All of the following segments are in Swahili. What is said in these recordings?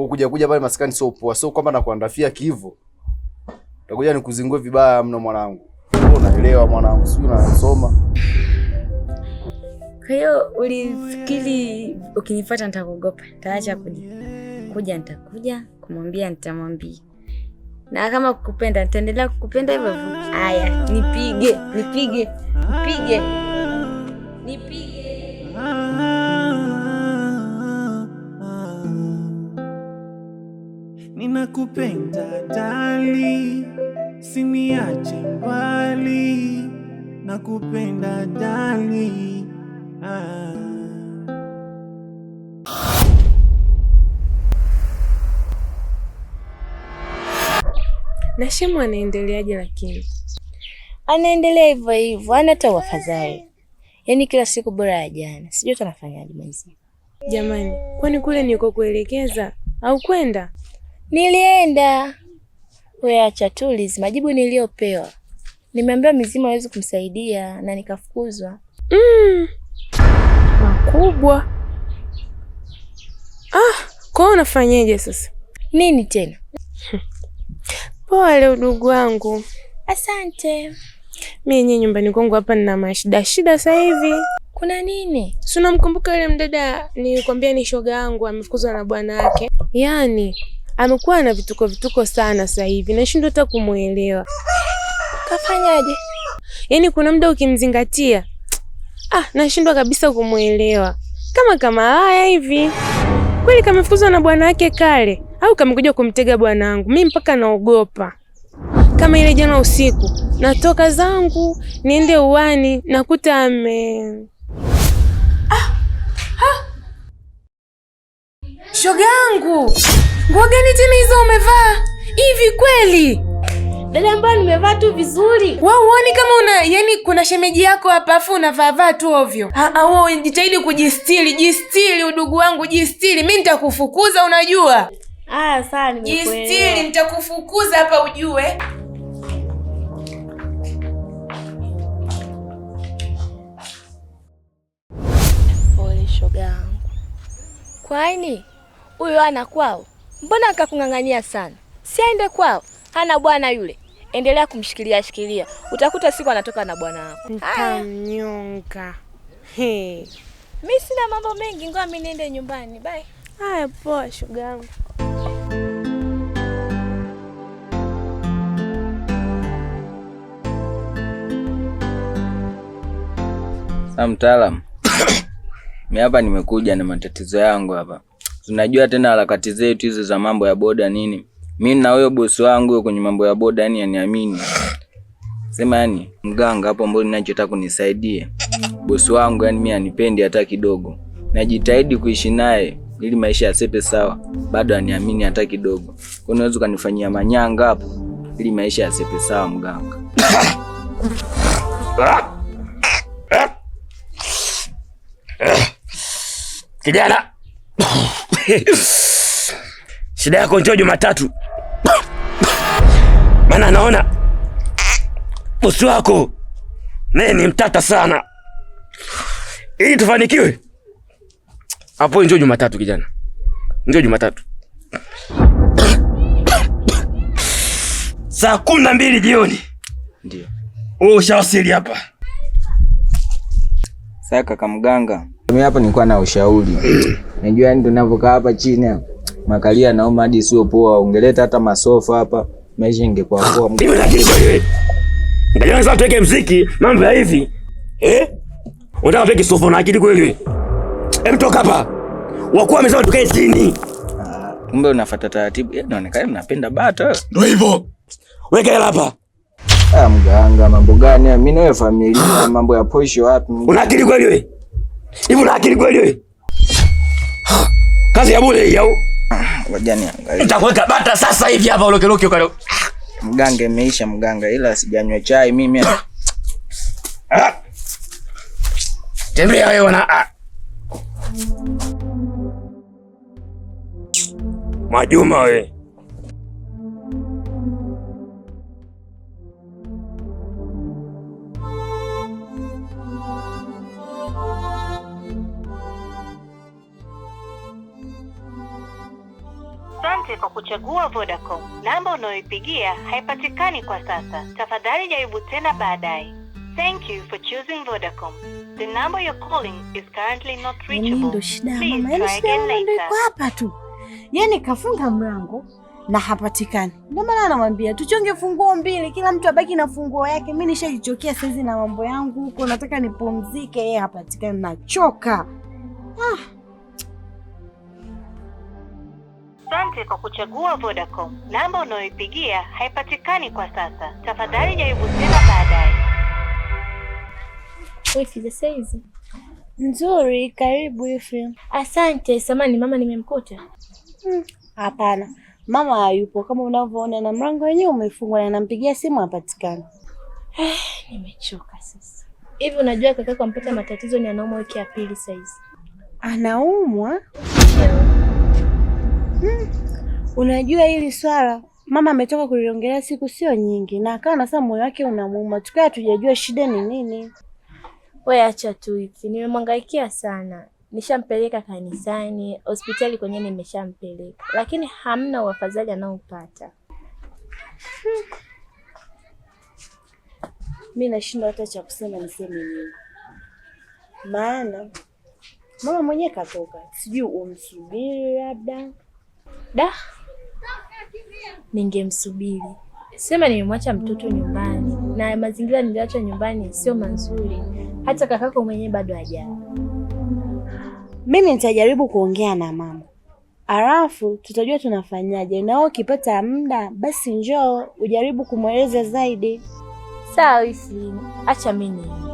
Kwa kuja pale maskani sio poa. Sio kwamba nakuandafia kivu. Utakuja nikuzingue vibaya mno mwanangu. Wewe unaelewa mwanangu, sio unasoma. Kwa hiyo ulifikiri ukinifuata nitakuogopa? Nitaacha kuja nitakuja, kumwambia nitamwambia. Na kama kukupenda nitaendelea kukupenda hivyo hivyo. Haya, nipige. Ninakupenda dali, siniache mbali. Nakupenda dali. Na Shemu anaendeleaje lakini? Anaendelea hivyo hivyo, hana hata wafadhali. Yaani kila siku bora ya jana. Sijui tunafanyaje mwenzi. Jamani, kwani kule niko kuelekeza au kwenda? Nilienda. Wewe acha tu Lizi, majibu niliyopewa. Nimeambiwa mizimu haiwezi kumsaidia na nikafukuzwa. Makubwa. Kwa unafanyaje sasa? Nini tena? Pole udugu wangu. Asante. Mimi nyumbani kwangu hapa nina mashida sasa hivi. Kuna nini? Si unamkumbuka yule mdada nilikwambia ni shoga yangu amefukuzwa na bwana wake? Yaani amekuwa na vituko sana sasa hivi. Nashindwa hata kumuelewa. Kafanyaje? Yaani kuna muda ukimzingatia nashindwa kabisa kumuelewa. Kama haya hivi. Kweli kamefukuzwa na bwana wake kale au kamekuja kumtega bwana wangu? Mimi mpaka naogopa. Kama ile jana usiku natoka zangu niende uwani nakuta shoga yangu. Nguo gani tena hizo umevaa? Hivi kweli? Dada ambaye nimevaa tu vizuri. Wewe uone kama yani kuna shemeji yako hapa afu unavaa tu ovyo. Wewe jitahidi kujistiri, jistiri udugu wangu, jistiri. Mimi nitakufukuza unajua. Sawa nimekuelewa. Jistiri, nitakufukuza hapa ujue. Pole shoga yangu. Kwani huyo ana kwao? Mbona akakung'ang'ania sana? Si aende kwao. Hana bwana yule. Endelea kumshikilia. Utakuta siku anatoka na bwana wako. Nitamnyonga. Mimi sina mambo mengi, ngoja mimi niende nyumbani. Bye. Haya poa shoga yangu. Mtaalamu. Mimi hapa nimekuja na matatizo yangu hapa. Tunajua tena harakati zetu hizo za mambo ya boda nini. Mimi na huyo bosi wangu kwenye mambo ya boda yani aniamini. Sema yani mganga hapo mbona ninachotaka kunisaidie. Bosi wangu yani mimi anipendi hata kidogo. Najitahidi kuishi naye ili maisha yasepe sawa. Bado aniamini hata kidogo. Kwa unaweza kunifanyia manyanga hapo ili maisha yasepe sawa mganga. Kijana. Shida yako njoo Jumatatu. Maana naona bosi wako naye ni mtata sana. Ili tufanikiwe. Hapo njoo Jumatatu kijana. Njoo Jumatatu. Saa 12 jioni. Ndio. Ushawasili hapa. Sasa kaka mganga, mimi hapa nilikuwa na ushauri. Najua yani tunavokaa hapa chini hapa. Makalia naomba hadi sio poa, ungeleta hata masofa hapa, maisha ingekuwa poa. Mimi lakini kwa hiyo. Ngajana sasa tuweke muziki, mambo ya hivi. Unataka tuweke sofa na akili kweli? Hebu toka hapa. Wakuu wamesema tukae chini. Kumbe unafuata taratibu. Inaonekana unapenda bata. Ndio hivyo. Weka hela hapa. Mganga, mambo gani? Mimi na wewe familia, mambo ya posho wapi? Una akili kweli wewe? Hivi una akili kweli wewe? Kazi ya bure hii au? Wajani angalia. Nitakuweka bata sasa hivi hapa ulokeloke kwa. Mganga imeisha mganga, ila sijanywa chai mimi. Tembea wewe na Majuma wewe. Asante kwa kuchagua Vodacom. Namba unayoipigia haipatikani kwa sasa. Tafadhali jaribu tena baadaye. Thank you for choosing Vodacom. The number you're calling is currently not reachable. Please try again later. Hapa tu. Yaani kafunga mlango na hapatikani. Ndio maana anamwambia tuchonge funguo mbili, kila mtu abaki na funguo yake. Mimi nishajichokea saizi na mambo yangu huko, nataka nipumzike, yeye hapatikani, nachoka. Asante kwa kuchagua Vodacom. Namba unayoipigia haipatikani kwa sasa. Tafadhali jaribu tena baadaye. Wewe saizi Nzuri, karibu Ephraim. asante. Samani mama, nimemkuta? Hapana. Mama hayupo kama unavyoona, na mlango wenyewe umefungwa, na nampigia simu hapatikani. Nimechoka sasa. Hivi unajua kakako ampata matatizo, ni anaumwa wiki ya pili saizi. Anaumwa? Unajua hili swala mama ametoka kuliongelea siku sio nyingi, na akawa anasema moyo wake unamuuma, tukawa hatujajua shida ni nini. Wewe acha tu hivi, nimemhangaikia sana. Nishampeleka kanisani, hospitali kwenye nimeshampeleka, lakini hamna uafadhali anaopata. Mimi nashindwa hata cha kusema niseme nini. Maana mama mwenyewe katoka, sijui umsubiri labda. Da, ningemsubiri. Sema nimemwacha mtoto nyumbani, na mazingira niliacha nyumbani sio mazuri. Hata kakako mwenyewe bado hajaja. Mimi nitajaribu kuongea na mama, alafu tutajua tunafanyaje, na wewe ukipata muda basi njoo ujaribu kumweleza zaidi. Sawa Wisi, acha mimi.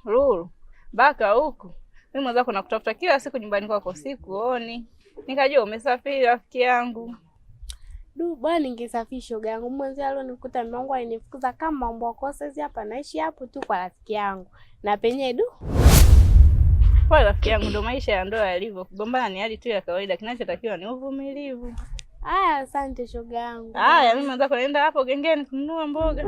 Lulu, baka huku. Mimi mwenzako nakutafuta kila siku nyumbani kwako, sikuoni. Nikajua umesafiri rafiki yangu. Bwana ningesafiri shoga yangu. Mwanzo leo nikuta mume wangu alinifukuza kama mambo yako. Sasa hapa naishi hapo tu kwa rafiki yangu. Na penye Kwa rafiki yangu ndo maisha ya ndoa yalivyo. Kugombana ni hali tu ya kawaida, kinachotakiwa ni uvumilivu. Haya, asante shoga yangu. Haya, mimi mwenzako naenda hapo gengeni kununua mboga.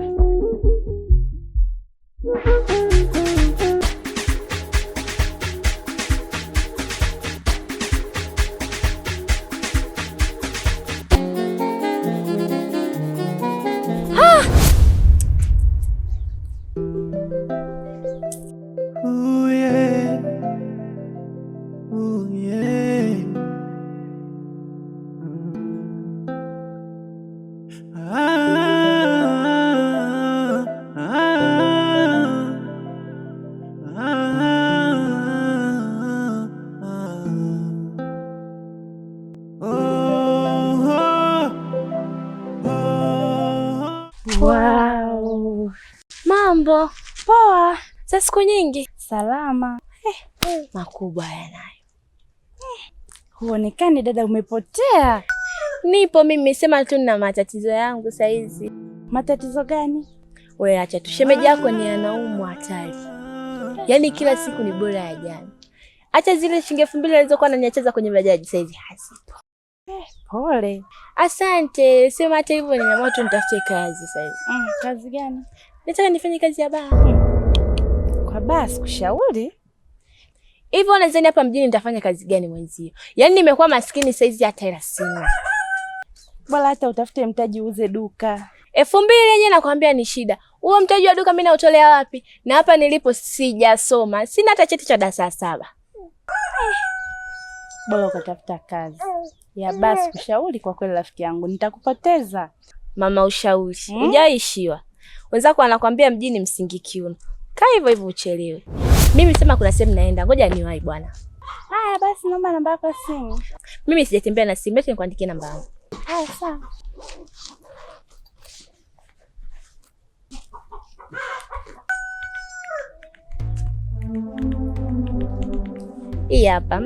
Wow. Mambo poa, za siku nyingi. Salama. Makubwa yanayo. Huonekani dada, umepotea. Nipo mimi, sema tu na matatizo yangu saizi. Matatizo gani? Wewe acha tu, shemeji yako ni anaumwa hatari. Yaani kila siku ni bora ya jana. Acha zile shilingi 2000 alizokuwa ananiacheza kwenye bajaji saizi hazipo. Pole. Asante. Sema hata hivyo nimeamua tu nitafute kazi saizi. Kazi gani? Nataka nifanye kazi ya baa. Kwa baa sikushauri. Hivyo unadhani hapa mjini nitafanya kazi gani mwenzio? Yaani nimekuwa maskini saizi hata hela sina. Bora hata utafute mtaji uuze duka. 2000 yenyewe nakwambia ni shida. Huo mtaji wa duka mimi nautolea wapi? Na hapa nilipo sijasoma. Sina hata cheti cha darasa 7. Bora ukatafuta kazi. Ya basi kushauri kwa kweli rafiki yangu, nitakupoteza. Mama ushauri. Hujaishiwa. Wenzako wanakwambia mjini msingi kiuno. Kaa hivyo hivyo uchelewe. Mimi sema kuna sehemu naenda. Ngoja niwahi bwana. Haya basi, naomba namba yako ya simu. Mimi sijatembea na simu, nikuandikie namba yangu. Haya sawa. Hii hapa.